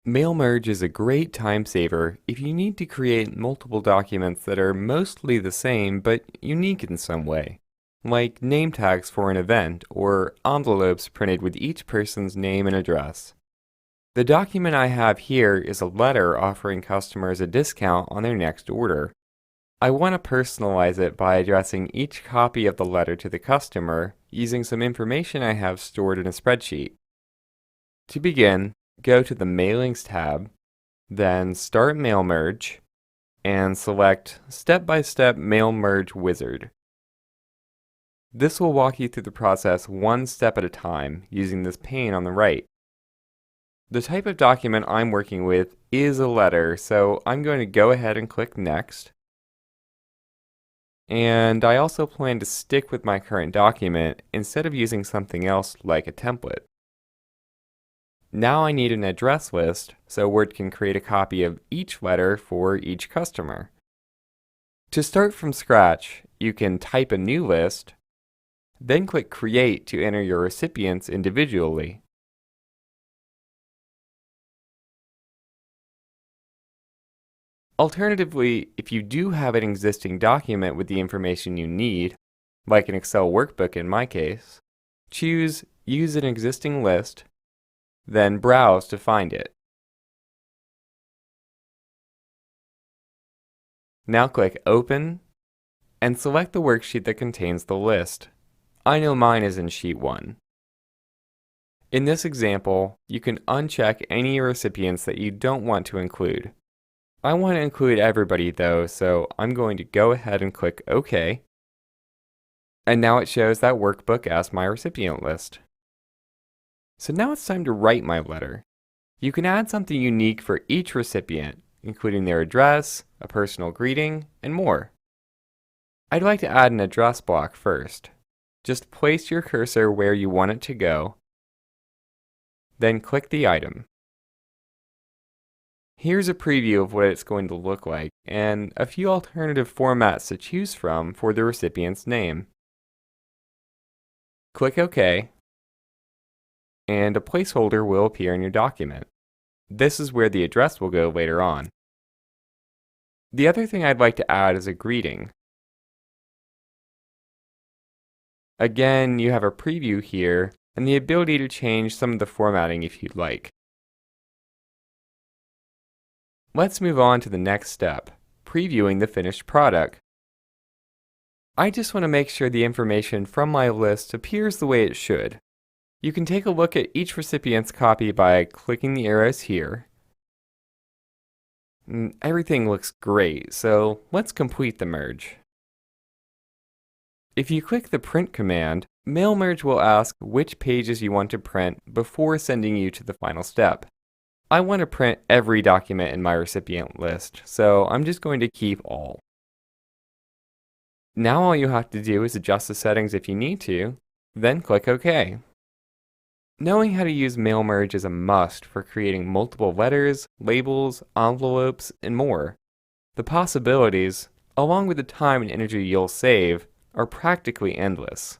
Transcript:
Mail merge is a great time saver if you need to create multiple documents that are mostly the same but unique in some way, like name tags for an event or envelopes printed with each person's name and address. The document I have here is a letter offering customers a discount on their next order. I want to personalize it by addressing each copy of the letter to the customer using some information I have stored in a spreadsheet. To begin, go to the Mailings tab, then Start Mail Merge, and select Step-by-Step Mail Merge Wizard. This will walk you through the process one step at a time using this pane on the right. The type of document I'm working with is a letter, so I'm going to go ahead and click Next. And I also plan to stick with my current document instead of using something else like a template. Now I need an address list so Word can create a copy of each letter for each customer. To start from scratch, you can type a new list, then click Create to enter your recipients individually. Alternatively, if you do have an existing document with the information you need, like an Excel workbook in my case, choose Use an existing list, then browse to find it. Now click Open and select the worksheet that contains the list. I know mine is in Sheet 1. In this example, you can uncheck any recipients that you don't want to include. I want to include everybody though, so I'm going to go ahead and click OK. And now it shows that workbook as my recipient list. So now it's time to write my letter. You can add something unique for each recipient, including their address, a personal greeting, and more. I'd like to add an address block first. Just place your cursor where you want it to go, then click the item. Here's a preview of what it's going to look like, and a few alternative formats to choose from for the recipient's name. Click OK, and a placeholder will appear in your document. This is where the address will go later on. The other thing I'd like to add is a greeting. Again, you have a preview here, and the ability to change some of the formatting if you'd like. Let's move on to the next step, previewing the finished product. I just want to make sure the information from my list appears the way it should. You can take a look at each recipient's copy by clicking the arrows here. Everything looks great, so let's complete the merge. If you click the Print command, Mail Merge will ask which pages you want to print before sending you to the final step. I want to print every document in my recipient list, so I'm just going to keep all. Now all you have to do is adjust the settings if you need to, then click OK. Knowing how to use Mail Merge is a must for creating multiple letters, labels, envelopes, and more. The possibilities, along with the time and energy you'll save, are practically endless.